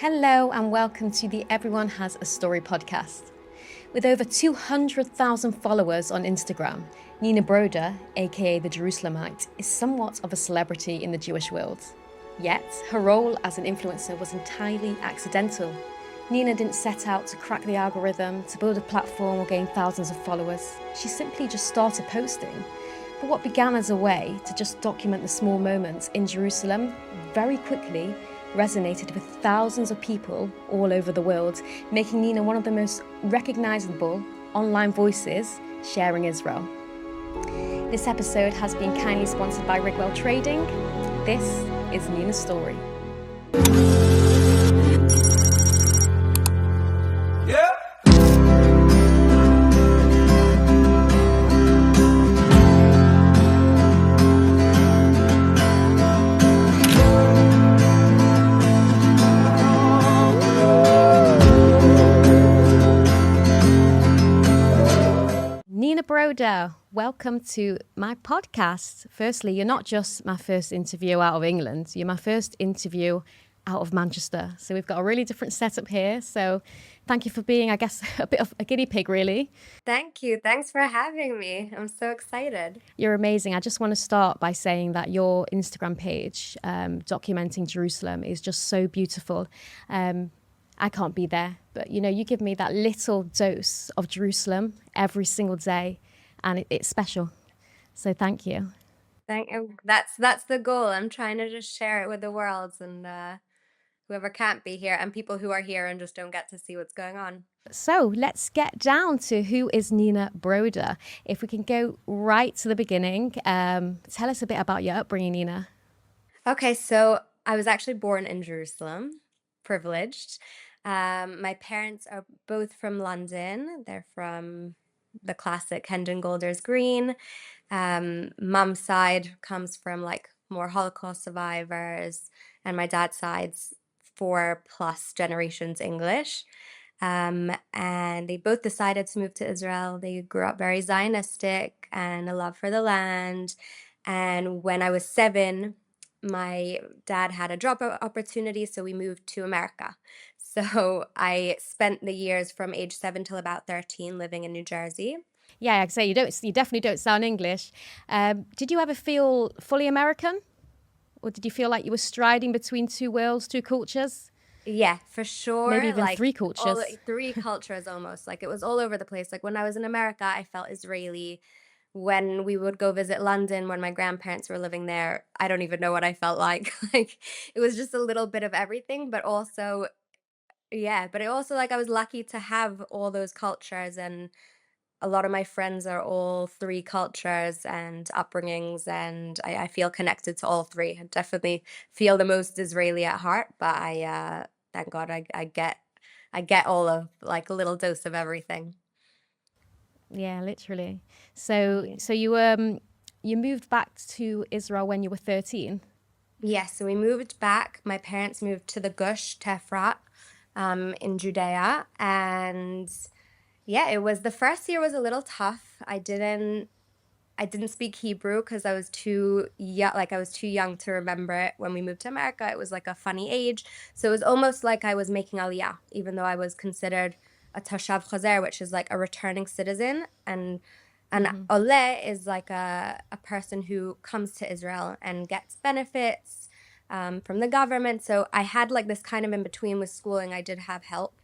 Hello and welcome to the Everyone Has a Story podcast. With over 200,000 followers on Instagram, Nina Broder, aka the Jerusalemite, is somewhat of a celebrity in the Jewish world. Yet, her role as an influencer was entirely accidental. Nina didn't set out to crack the algorithm, to build a platform or gain thousands of followers. She simply just started posting. But what began as a way to just document the small moments in Jerusalem very quickly resonated with thousands of people all over the world, making Nina one of the most recognizable online voices sharing Israel. This episode has been kindly sponsored by RIGWELL Trading. This is Nina's story. Nina Broder, welcome to my podcast. Firstly, you're not just my first interview out of England, you're my first interview out of Manchester. So we've got a really different setup here. So thank you for being, I guess, a bit of a guinea pig, really. Thank you. Thanks for having me. I'm so excited. You're amazing. I just want to start by saying that your Instagram page, documenting Jerusalem, is just so beautiful. I can't be there, but you give me that little dose of Jerusalem every single day, and it's special. So thank you. Thank you. That's the goal. I'm trying to just share it with the world and whoever can't be here and people who are here and just don't get to see what's going on. So let's get down to who is Nina Broder. If we can go right to the beginning, tell us a bit about your upbringing, Nina. Okay, so I was actually born in Jerusalem, privileged. My parents are both from London. They're from the classic Hendon Golders Green. Mum's side comes from like more Holocaust survivors, and my dad's side's 4+ generations English. And they both decided to move to Israel. They grew up very Zionistic and a love for the land. And when I was 7, my dad had a job opportunity, so we moved to America. So I spent the years from age 7 till about 13 living in New Jersey. Yeah, like I say, you definitely don't sound English. Did you ever feel fully American? Or did you feel like you were striding between two worlds, two cultures? Yeah, for sure. Maybe even like 3 cultures. 3 cultures almost. Like it was all over the place. Like when I was in America, I felt Israeli. When we would go visit London, when my grandparents were living there, I don't even know what I felt like. Like it was just a little bit of everything, but also, yeah, but it also like I was lucky to have all those cultures, and a lot of my friends are all 3 cultures and upbringings, and I feel connected to all 3. I definitely feel the most Israeli at heart, but I thank God I get all of like a little dose of everything. Yeah, literally. So you moved back to Israel when you were 13? Yes, so we moved back. My parents moved to the Gush, Tefrat, in Judea, and yeah, it was the first year was a little tough. I didn't speak Hebrew because I was too young, like I was too young to remember it. When we moved to America, it was like a funny age. So it was almost like I was making aliyah, even though I was considered a tashav chazer, which is like a returning citizen. And an oleh is like a person who comes to Israel and gets benefits from the government. So I had like this kind of in between with schooling. I did have help.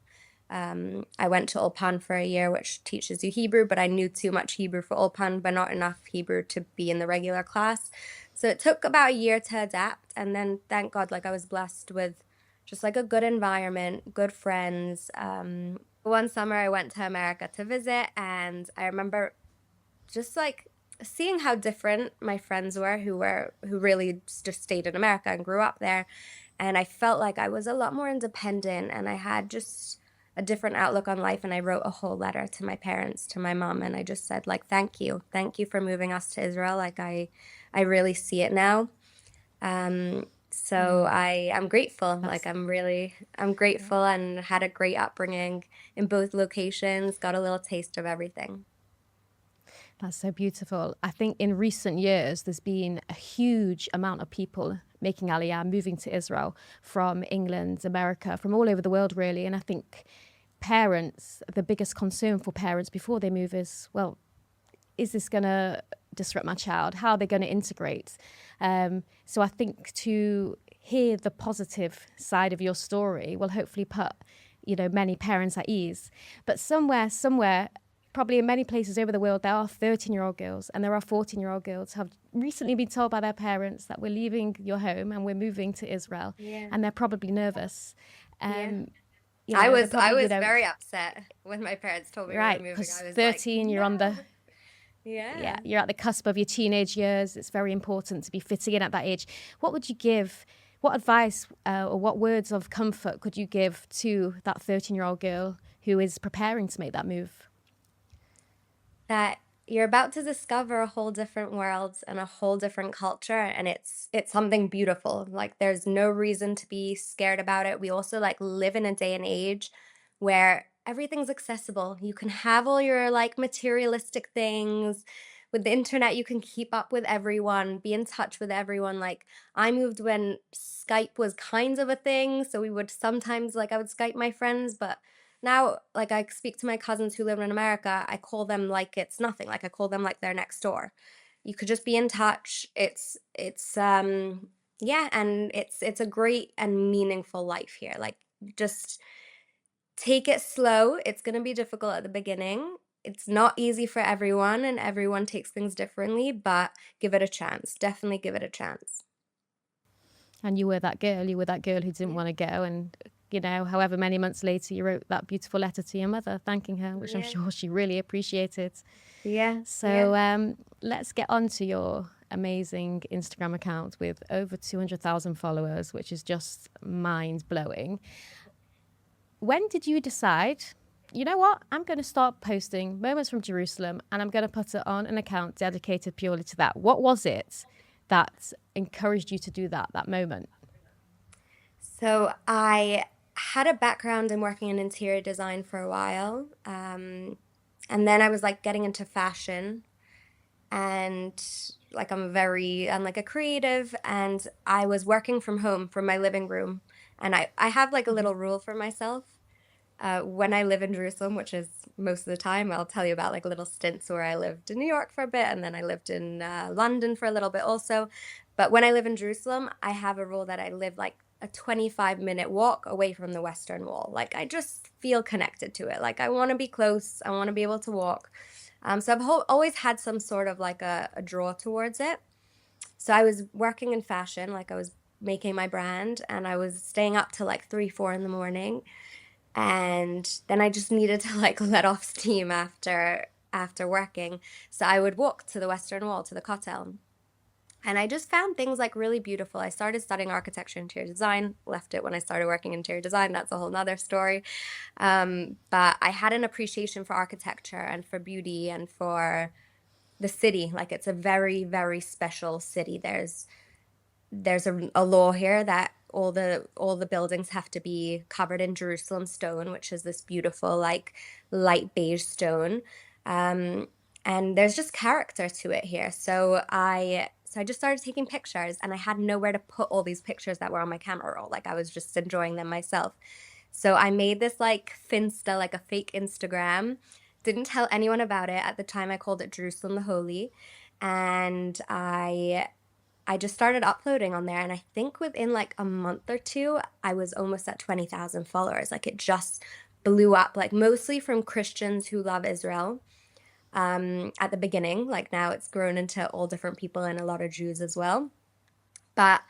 I went to Ulpan for a year, which teaches you Hebrew, but I knew too much Hebrew for Ulpan, but not enough Hebrew to be in the regular class. So it took about a year to adapt. And then thank God, like I was blessed with just like a good environment, good friends. One summer I went to America to visit, and I remember just like seeing how different my friends were who really just stayed in America and grew up there. And I felt like I was a lot more independent, and I had just a different outlook on life. And I wrote a whole letter to my parents, to my mom, and I just said like, thank you for moving us to Israel. Like I really see it now. So I'm grateful. Like I'm grateful, and had a great upbringing in both locations, got a little taste of everything. That's so beautiful. I think in recent years, there's been a huge amount of people making Aliyah, moving to Israel from England, America, from all over the world, really. And I think parents, the biggest concern for parents before they move is, well, is this going to disrupt my child? How are they going to integrate? So I think to hear the positive side of your story will hopefully put, many parents at ease. But somewhere, probably in many places over the world, there are 13-year-old girls and there are 14-year-old girls who have recently been told by their parents that we're leaving your home and we're moving to Israel. Yeah. And they're probably nervous. I was very upset when my parents told me we were moving. Because I was 13, like, you're on the... "No." Yeah. You're at the cusp of your teenage years. It's very important to be fitting in at that age. What advice or what words of comfort could you give to that 13-year-old girl who is preparing to make that move? That you're about to discover a whole different world and a whole different culture, and it's something beautiful. Like, there's no reason to be scared about it. We also live in a day and age where everything's accessible. You can have all your materialistic things. With the internet, you can keep up with everyone, be in touch with everyone. I moved when Skype was kind of a thing, so we would sometimes I would Skype my friends, but now, I speak to my cousins who live in America, I call them like it's nothing. I call them like they're next door. You could just be in touch. Yeah, and it's a great and meaningful life here. Just take it slow. It's going to be difficult at the beginning. It's not easy for everyone, and everyone takes things differently, but give it a chance. Definitely give it a chance. And you were that girl. You were that girl who didn't want to go. And, however many months later, you wrote that beautiful letter to your mother, thanking her, which I'm sure she really appreciated. Yeah. So let's get on to your amazing Instagram account with over 200,000 followers, which is just mind-blowing. When did you decide, you know what, I'm going to start posting moments from Jerusalem and I'm going to put it on an account dedicated purely to that? What was it that encouraged you to do that moment? So I had a background in working in interior design for a while. And then I was getting into fashion, and I'm a creative, and I was working from home from my living room. And I have a little rule for myself. When I live in Jerusalem, which is most of the time, I'll tell you about little stints where I lived in New York for a bit, and then I lived in London for a little bit also. But when I live in Jerusalem, I have a rule that I live a 25-minute walk away from the Western Wall. I just feel connected to it. I want to be close. I want to be able to walk. So I've always had some sort of a draw towards it. So I was working in fashion, I was making my brand, and I was staying up till 3, 4 in the morning. And then I just needed to let off steam after working. So I would walk to the Western Wall, to the Kotel. And I just found things really beautiful. I started studying architecture and interior design, left it when I started working in interior design. That's a whole nother story. But I had an appreciation for architecture and for beauty and for the city. It's a very, very special city. There's a law here that all the buildings have to be covered in Jerusalem stone, which is this beautiful light beige stone. And there's just character to it here. So I just started taking pictures, and I had nowhere to put all these pictures that were on my camera roll. I was just enjoying them myself. So I made this Finsta, a fake Instagram. Didn't tell anyone about it. At the time, I called it Jerusalem the Holy. And I just started uploading on there, and I think within a month or two, I was almost at 20,000 followers. It just blew up, mostly from Christians who love Israel. At the beginning, now it's grown into all different people and a lot of Jews as well. But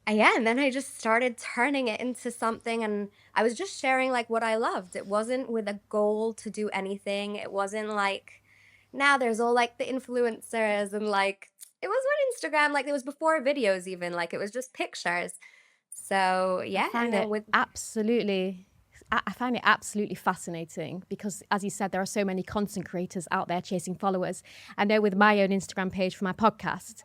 yeah, and then I just started turning it into something, and I was just sharing what I loved. It wasn't with a goal to do anything. It wasn't now there's all the influencers and it was on Instagram, it was before videos even, it was just pictures. So yeah, I find it absolutely fascinating because, as you said, there are so many content creators out there chasing followers. I know with my own Instagram page for my podcast,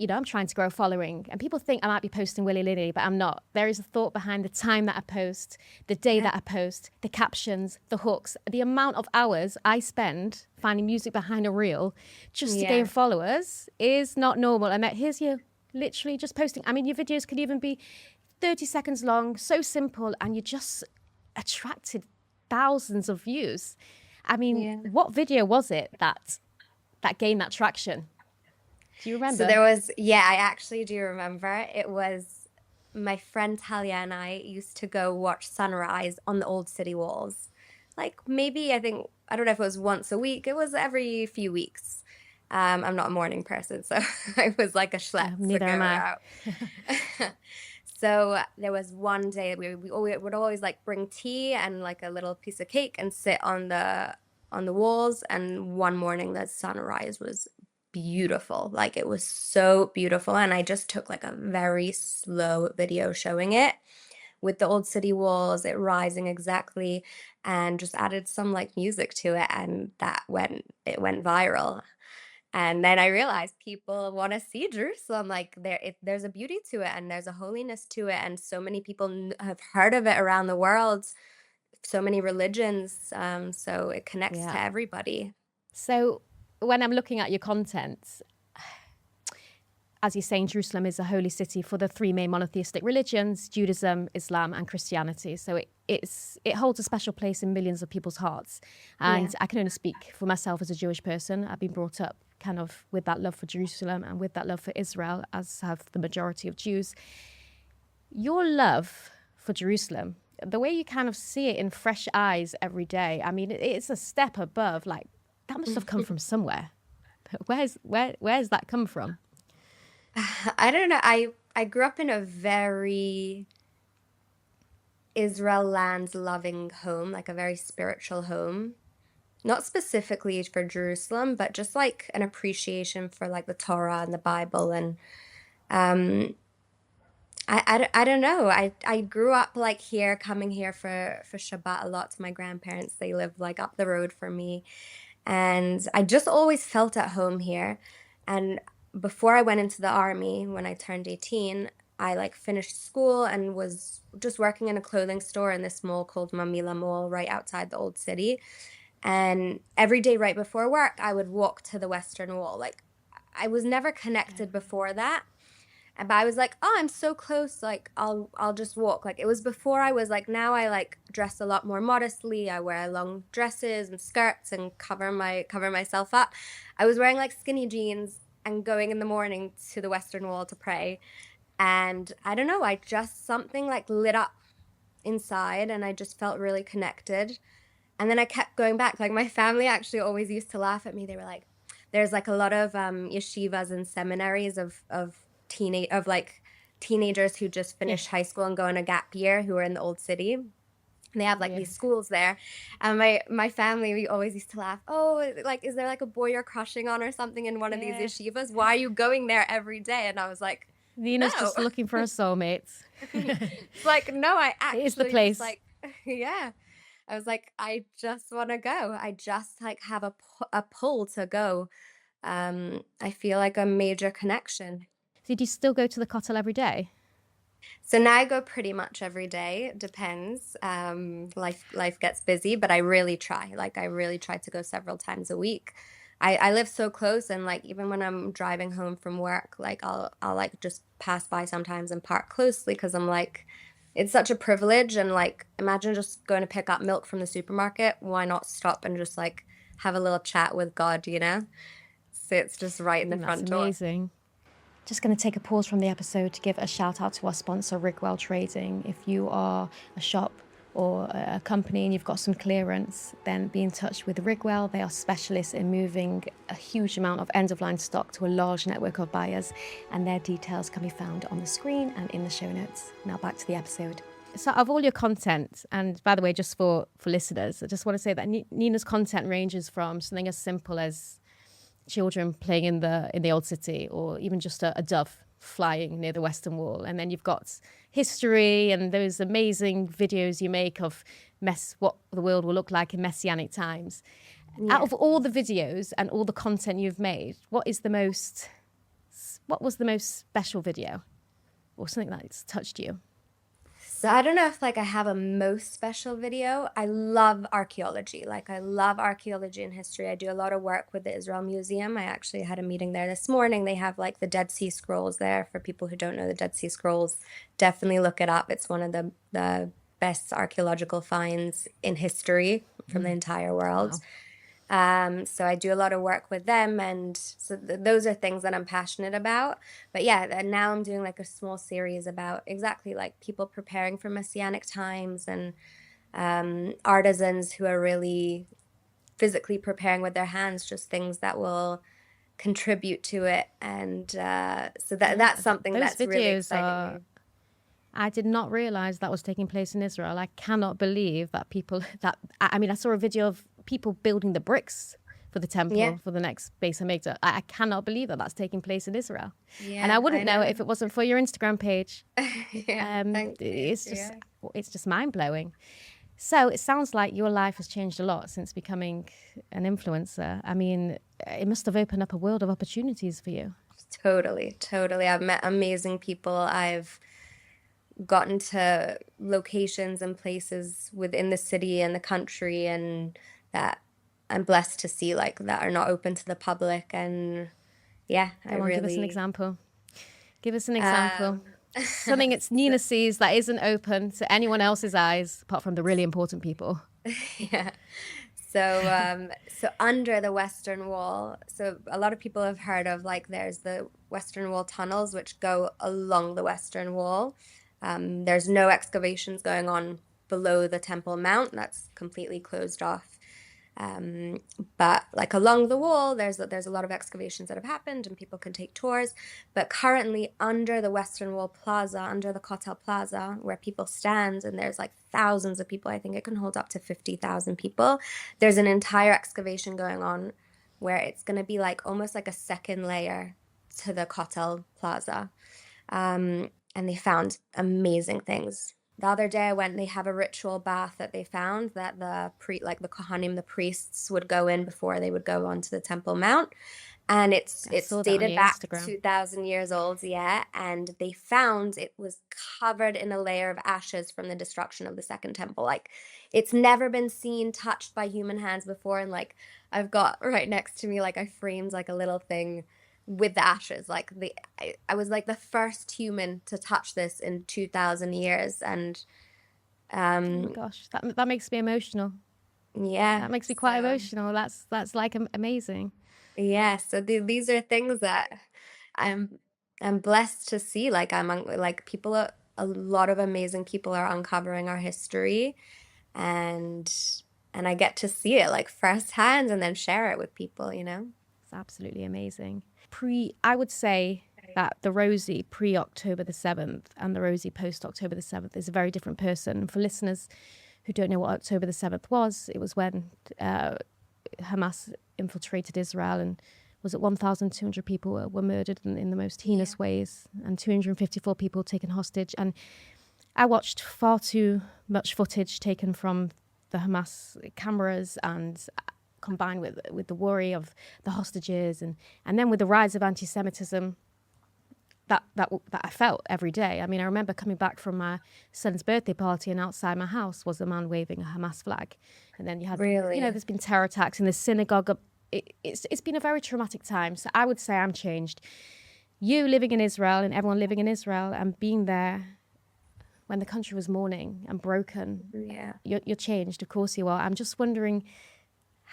I'm trying to grow a following, and people think I might be posting willy-nilly, but I'm not. There is a thought behind the time that I post, the day that I post, the captions, the hooks, the amount of hours I spend finding music behind a reel just to gain followers is not normal. And here's your literally just posting. I mean, your videos could even be 30 seconds long, so simple, and you just attracted thousands of views. I mean, what video was it that gained that traction? Do you remember? So there was, yeah, I actually do remember. It was my friend Talia and I used to go watch sunrise on the old city walls. Like maybe, I don't know if it was once a week. It was every few weeks. I'm not a morning person, so I was like a schlep to Neither go am I. out. So there was one day we would always like bring tea and like a little piece of cake and sit on the walls. And one morning the sunrise was beautiful. Like it was so beautiful. And I just took like a very slow video showing it with the old city walls, it rising exactly, and just added some like music to it. And it went viral. And then I realized people want to see Jerusalem. Like there's a beauty to it and there's a holiness to it. And so many people have heard of it around the world, so many religions. So it connects to everybody. So when I'm looking at your content, as you're saying, Jerusalem is a holy city for the three main monotheistic religions, Judaism, Islam, and Christianity. So it holds a special place in millions of people's hearts. And I can only speak for myself as a Jewish person. I've been brought up kind of with that love for Jerusalem and with that love for Israel, as have the majority of Jews. Your love for Jerusalem, the way you kind of see it in fresh eyes every day, I mean, it's a step above. Like, that must have come from somewhere. Where's that come from? I don't know. I grew up in a very Israel lands loving home, like a very spiritual home. Not specifically for Jerusalem, but just like an appreciation for like the Torah and the Bible. And I don't know. I grew up like here, coming here for Shabbat a lot to my grandparents. They live like up the road from me. And I just always felt at home here. And before I went into the army, when I turned 18, I like finished school and was just working in a clothing store in this mall called Mamila Mall right outside the old city. And every day right before work, I would walk to the Western Wall. Like I was never connected before that. But I was like, oh, I'm so close. Like I'll just walk. Like it was before I was like, now I like dress a lot more modestly. I wear long dresses and skirts and cover myself up. I was wearing like skinny jeans and going in the morning to the Western Wall to pray. And I don't know, I just something like lit up inside and I just felt really connected. And then I kept going back. Like my family actually always used to laugh at me. They were like, there's like a lot of yeshivas and seminaries of teenagers who just finished high school and go on a gap year who are in the old city. And they have like these schools there. And my family, we always used to laugh. Oh, like, is there like a boy you're crushing on or something in one of these yeshivas? Why are you going there every day? And I was like, Nina's just looking for a soulmate. It's like, no, I actually. It's the place. Like, yeah. I was like, I just want to go. I just like have a pull to go. I feel like a major connection. So do you still go to the Kotel every day? So now I go pretty much every day. It depends. Life gets busy, but I really try. Like I really try to go several times a week. I live so close, and like even when I'm driving home from work, like I'll like just pass by sometimes and park closely because I'm like, it's such a privilege. And like imagine just going to pick up milk from the supermarket. Why not stop and just like have a little chat with God, you know? So it's just right in the front door. That's amazing. Just going to take a pause from the episode to give a shout out to our sponsor, RIGWELL Trading. If you are a shop or a company and you've got some clearance, then be in touch with RIGWELL. They are specialists in moving a huge amount of end-of-line stock to a large network of buyers, and their details can be found on the screen and in the show notes. Now back to the episode. So of all your content, and by the way, just for listeners, I just want to say that Nina's content ranges from something as simple as children playing in the old city, or even just a dove flying near the Western Wall. And then you've got history and those amazing videos you make of what the world will look like in messianic times. Yeah. Out of all the videos and all the content you've made, what was the most special video or something that's touched you? So I don't know if like I have a most special video. I love archaeology. Like I love archaeology and history. I do a lot of work with the Israel Museum. I actually had a meeting there this morning. They have like the Dead Sea Scrolls there. For people who don't know the Dead Sea Scrolls, definitely look it up. It's one of the best archaeological finds in history from the entire world. Wow. So I do a lot of work with them, and so those are things that I'm passionate about. But yeah, and now I'm doing like a small series about exactly like people preparing for Messianic times, and artisans who are really physically preparing with their hands, just things that will contribute to it. And so Yeah, that's something those that's really videos exciting are. me. I did not realize that was taking place in Israel. I cannot believe that people that I mean, I saw a video of people building the bricks for the Yeah, temple for the next Beis Hamikdash. I cannot believe that that's taking place in Israel, and I yeah, I wouldn't know it know. if it wasn't for your Instagram page. Yeah, thank you. Yeah. It's just mind blowing. So it sounds like your life has changed a lot since becoming an influencer. I mean, it must have opened up a world of opportunities for you. Totally, totally. I've met amazing people. I've gotten to locations and places within the city and the country, and that I'm blessed to see, like, that are not open to the public. And yeah, I Go on, give us an really example. Give us an example. um Something it's Nina sees that isn't open to anyone else's eyes, apart from the really important people. yeah. So under the Western Wall, so a lot of people have heard of, like, there's the Western Wall tunnels which go along the Western Wall. There's no excavations going on below the Temple Mount. That's completely closed off. Um, but like along the wall, there's a lot of excavations that have happened, and people can take tours. But currently, under the Western Wall Plaza, under the Kotel Plaza, where people stand, and there's like thousands of people. I think it can hold up to 50,000 people. There's an entire excavation going on where it's going to be like almost like a second layer to the Kotel Plaza. And they found amazing things. The other day I went, they have a ritual bath that they found that like the Kohanim, the priests, would go in before they would go onto the Temple Mount. And I it's saw that on dated your back Instagram. 2,000 years old, yeah. And they found it was covered in a layer of ashes from the destruction of the Second Temple. Like, it's never been seen, touched by human hands before. And like, I've got right next to me, like, I framed like a little thing with the ashes. Like, I was like the first human to touch this in 2,000 years. And Oh my um, gosh, that makes me emotional. yeah, That makes me quite so emotional. That's like amazing. yeah, so these are things that I'm I'm blessed to see. Like, like, people are, a lot of amazing people are uncovering our history, and I get to see it like firsthand and then share it with people. It's absolutely amazing. I would say that the Rosie pre October the 7th and the Rosie post October the 7th is a very different person. And for listeners who don't know what October the 7th was, it was when Hamas infiltrated Israel, and was it 1,200 people were murdered in the most Yeah. heinous ways, and 254 people taken hostage. And I watched far too much footage taken from the Hamas cameras, and combined with the worry of the hostages, and then with the rise of anti-Semitism that I felt every day. I mean, I remember coming back from my son's birthday party, and outside my house was a man waving a Hamas flag. And then you had, Really? there's been terror attacks in the synagogue. It's been a very traumatic time. So I would say I'm changed. You living in Israel, and everyone living in Israel, and being there when the country was mourning and broken, Yeah. you're changed. Of course you are. I'm just wondering,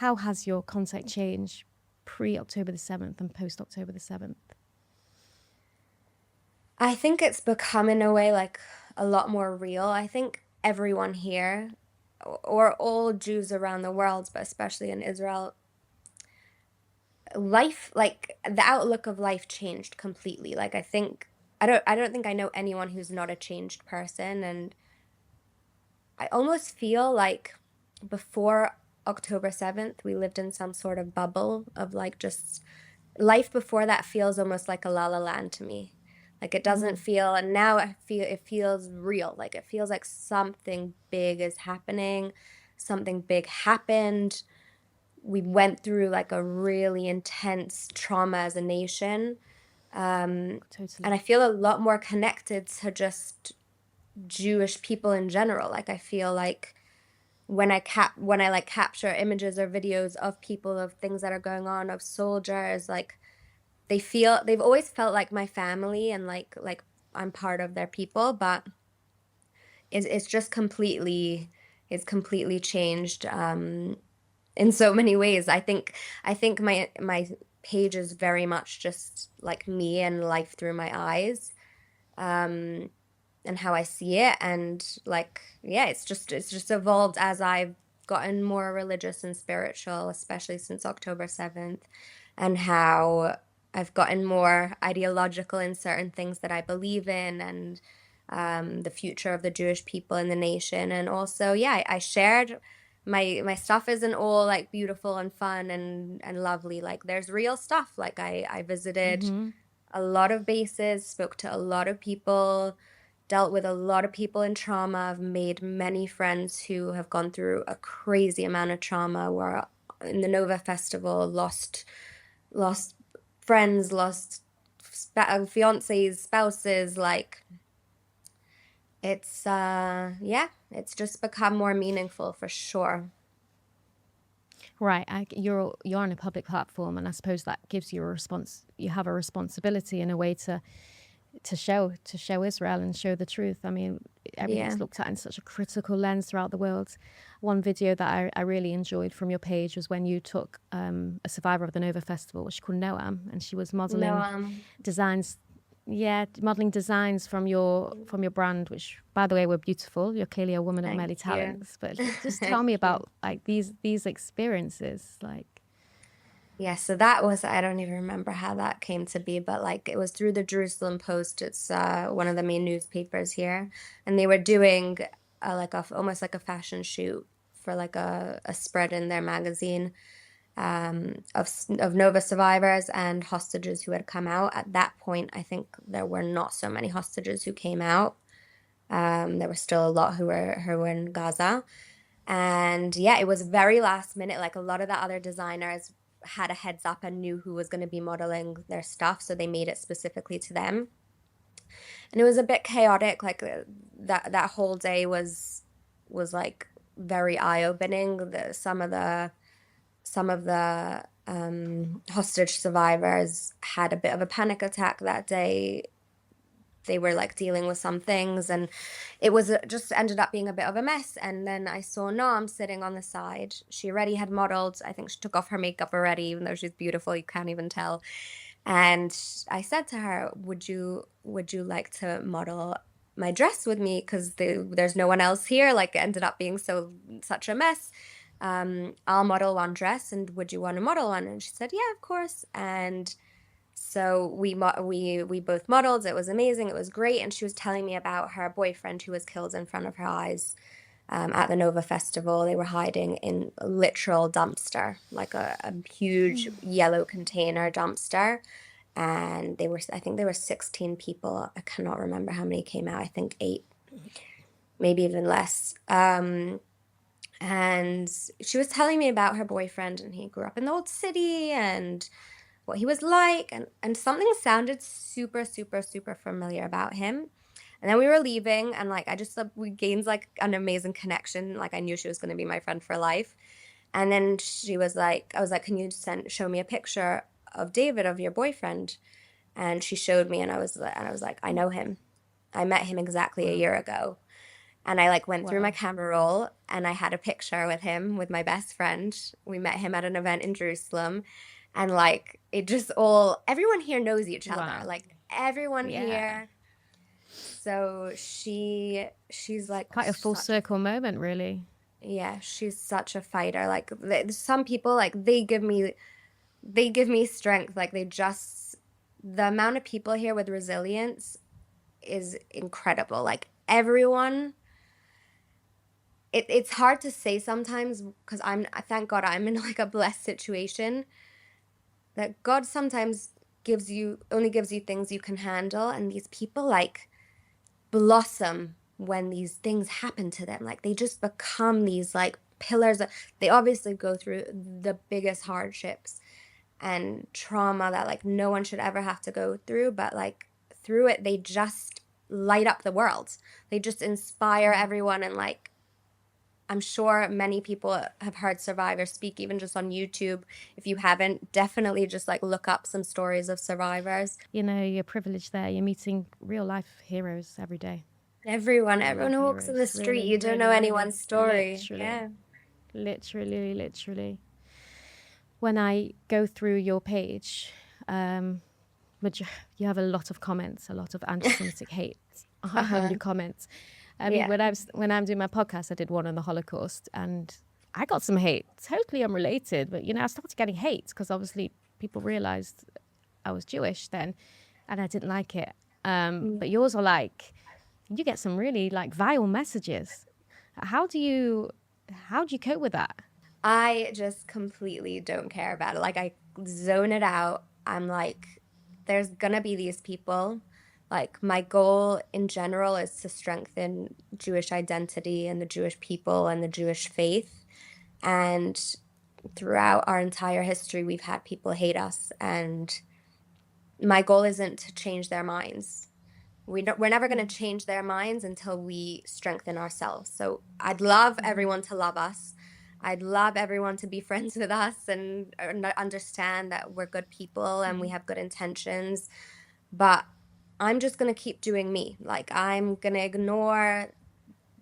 how has your contact changed pre-October the 7th and post-October the 7th? I think it's become, in a way, like, a lot more real. I think everyone here, or all Jews around the world, but especially in Israel, life, like, the outlook of life changed completely. Like, I don't think I know anyone who's not a changed person. And I almost feel like before October 7th, we lived in some sort of bubble of, like, just life before that feels almost like a la la land to me. Like, it doesn't feel, and now it feels real. Like, it feels like something big is happening. Something big happened. We went through like a really intense trauma as a nation. And Totally. I feel a lot more connected to just Jewish people in general. Like I feel like when I like capture images or videos of people, of things that are going on, of soldiers, like they've always felt like my family, and like I'm part of their people, but it's just completely changed in so many ways. I think my page is very much just like me and life through my eyes, um, and how I see it, and like yeah, it's just evolved as I've gotten more religious and spiritual, especially since October 7th, and how I've gotten more ideological in certain things that I believe in, and the future of the Jewish people in the nation. And also, yeah, I shared my stuff isn't all like beautiful and fun and lovely. Like there's real stuff. Like I visited Mm-hmm. a lot of bases, spoke to a lot of people, dealt with a lot of people in trauma. I've made many friends who have gone through a crazy amount of trauma, were in the Nova Festival, lost friends, lost fiancés, spouses. Like it's yeah, it's just become more meaningful for sure. Right, you're on a public platform, and I suppose that gives you a response. You have a responsibility in a way to show Israel and show the truth. I mean, Yeah. everything's looked at in such a critical lens throughout the world. One video that I really enjoyed from your page was when you took a survivor of the Nova Festival, which she called Noam, and she was No, modeling designs. Yeah, modeling designs from your brand, which, by the way, were beautiful. You're clearly a woman of thank many you. talents. But just tell Thank me you. about like these experiences. Like, Yeah, so that was, I don't even remember how that came to be, but like it was through the Jerusalem Post. It's one of the main newspapers here, and they were doing like almost like a fashion shoot for like a spread in their magazine, of Nova survivors and hostages who had come out. At that point, I think there were not so many hostages who came out. There were still a lot who were in Gaza. And yeah, it was very last minute. Like a lot of the other designers had a heads up and knew who was going to be modeling their stuff, so they made it specifically to them. And it was a bit chaotic. Like that whole day was like very eye-opening. Some of the hostage survivors had a bit of a panic attack that day. They were like dealing with some things, and it was just ended up being a bit of a mess. And then I saw Noam sitting on the side. She already had modeled. I think she took off her makeup already, even though she's beautiful, you can't even tell. And I said to her, would you like to model my dress with me, because there's no one else here. Like it ended up being such a mess. I'll model one dress, and would you want to model one? And she said, yeah, of course. And so we both modeled. It was amazing. It was great. And she was telling me about her boyfriend who was killed in front of her eyes, at the Nova Festival. They were hiding in a literal dumpster, like a huge yellow container dumpster. And I think there were 16 people. I cannot remember how many came out. I think 8, maybe even less. And she was telling me about her boyfriend, and he grew up in the old city, and what he was like, and something sounded super, super, super familiar about him. And then we were leaving, and like we gained like an amazing connection. Like I knew she was going to be my friend for life. And then I was like, can you show me a picture of David, of your boyfriend? And she showed me, and I was like, I know him. I met him exactly a wow, year ago. And I like went through my wow. camera roll, and I had a picture with him, with my best friend. We met him at an event in Jerusalem, and like it just all everyone here knows each other. Wow. Like everyone Yeah. here. So she's like Quite a full such a circle moment, really. yeah, she's such a fighter. Like some people, like they give me strength. Like the amount of people here with resilience is incredible. Like everyone, it's hard to say sometimes, because thank God I'm in like a blessed situation, that God sometimes only gives you things you can handle, and these people like blossom when these things happen to them. Like they just become these like pillars. They obviously go through the biggest hardships and trauma that like no one should ever have to go through, but like through it, they just light up the world. They just inspire everyone. And like, I'm sure many people have heard survivors speak, even just on YouTube. If you haven't, definitely just like look up some stories of survivors. You know, you're privileged there. You're meeting real life heroes every day. Everyone Real life who walks in the heroes. street, Really, you don't really, know really. anyone's story. Literally. Yeah. Literally. When I go through your page, you have a lot of comments, a lot of anti-Semitic hate on your comments. I mean, when I'm doing my podcast, I did one on the Holocaust, and I got some hate, totally unrelated. But, you know, I started getting hate because obviously people realized I was Jewish then, and I didn't like it. But yours are like, you get some really like vile messages. How do you cope with that? I just completely don't care about it. Like, I zone it out. I'm like, there's gonna be these people. Like, my goal in general is to strengthen Jewish identity and the Jewish people and the Jewish faith. And throughout our entire history, we've had people hate us. And my goal isn't to change their minds. We're never going to change their minds until we strengthen ourselves. So I'd love everyone to love us. I'd love everyone to be friends with us and understand that we're good people and we have good intentions. But I'm just going to keep doing me. Like, I'm going to ignore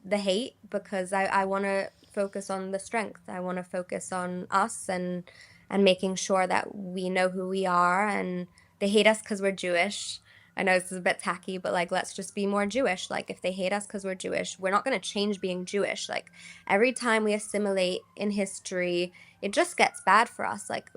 the hate because I want to focus on the strength. I want to focus on us and making sure that we know who we are. And they hate us because we're Jewish. I know this is a bit tacky, but like, let's just be more Jewish. Like, if they hate us because we're Jewish, we're not going to change being Jewish. Like, every time we assimilate in history, it just gets bad for us. Like,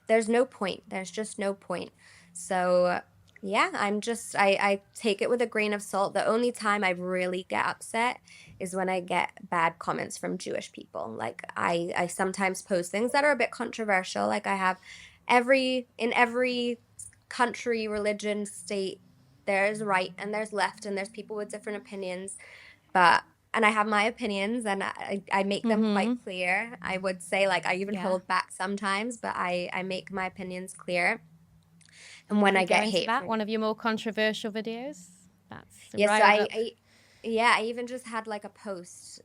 there's no point. There's just no point. So yeah, I take it with a grain of salt. The only time I really get upset is when I get bad comments from Jewish people. Like, I sometimes post things that are a bit controversial. Like, I have in every country, religion, state, there's right and there's left and there's people with different opinions. And I have my opinions and I make them quite clear. I would say, like, I even hold back sometimes, but I make my opinions clear. And when I get hate, one of your more controversial videos, that's yes, I even just had like a post.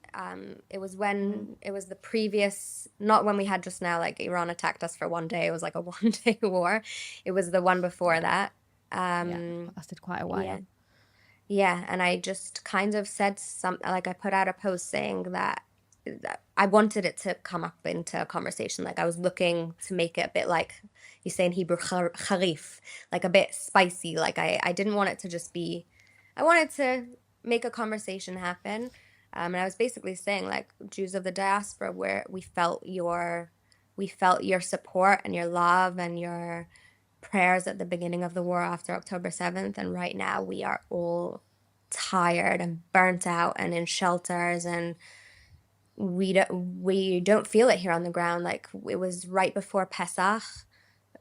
It was when it was the previous, not when we had just now, like Iran attacked us for one day. It was like a 1-day war. It was the one before that. It lasted quite a while. Yeah, and I just kind of said something, like I put out a post saying that I wanted it to come up into a conversation. Like, I was looking to make it a bit, like you say in Hebrew, harif, like a bit spicy. Like, I didn't want it to just be, I wanted to make a conversation happen. And I was basically saying, like, Jews of the diaspora, where we felt your support and your love and your prayers at the beginning of the war after October 7th. And right now we are all tired and burnt out and in shelters, and we don't feel it here on the ground. Like, it was right before Pesach,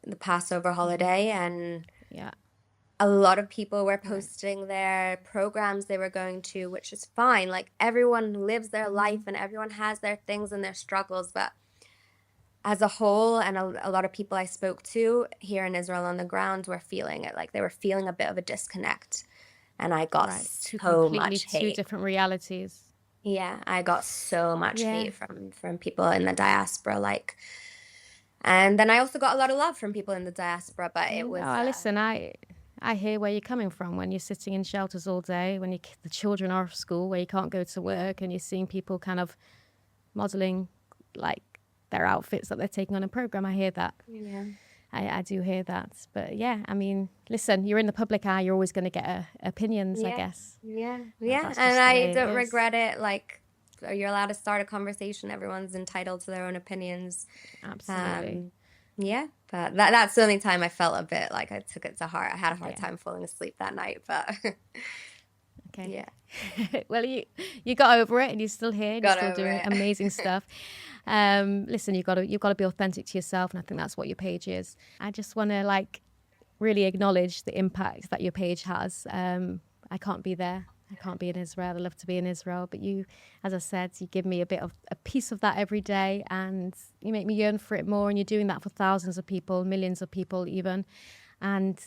the Passover holiday, and a lot of people were posting their programs they were going to, which is fine. Like, everyone lives their life and everyone has their things and their struggles, but as a whole, and a lot of people I spoke to here in Israel on the ground were feeling it. Like, they were feeling a bit of a disconnect, and I got so much hate. Two different realities. Yeah, I got so much hate from people in the diaspora, like, and then I also got a lot of love from people in the diaspora, but it was... listen, I hear where you're coming from when you're sitting in shelters all day, when the children are off school, where you can't go to work, and you're seeing people kind of modeling, like, their outfits that they're taking on a program. I hear that. Yeah. I do hear that. But yeah, I mean, listen, you're in the public eye, you're always going to get opinions, I guess. Yeah. And I don't regret it. Like, you're allowed to start a conversation. Everyone's entitled to their own opinions. Absolutely. But that's the only time I felt a bit like I took it to heart. I had a hard time falling asleep that night, but... Okay. Yeah. Well, you got over it, and you're still here. And you're still doing amazing stuff. Listen, you've got to be authentic to yourself, and I think that's what your page is. I just want to, like, really acknowledge the impact that your page has. I can't be there. I can't be in Israel. I'd love to be in Israel, but you, as I said, you give me a piece of that every day, and you make me yearn for it more. And you're doing that for thousands of people, millions of people, even, and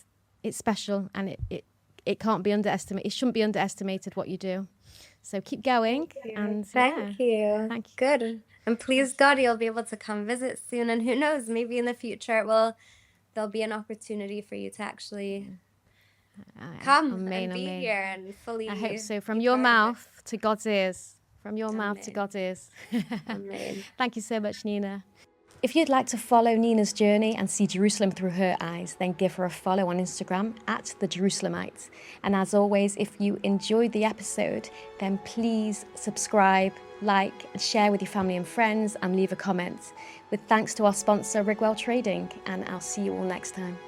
it's special, and it it can't be underestimated. It shouldn't be underestimated what you do. So keep going. And Thank you. Thank you. Good. And please God, you'll be able to come visit soon. And who knows, maybe in the future there'll be an opportunity for you to actually come and be here and fully. I hope so. From your mouth to God's ears. From your mouth to God's ears. Amen. Thank you so much, Nina. If you'd like to follow Nina's journey and see Jerusalem through her eyes, then give her a follow on Instagram at The Jerusalemites. And as always, if you enjoyed the episode, then please subscribe, like, and share with your family and friends, and leave a comment. With thanks to our sponsor, RIGWELL Trading, and I'll see you all next time.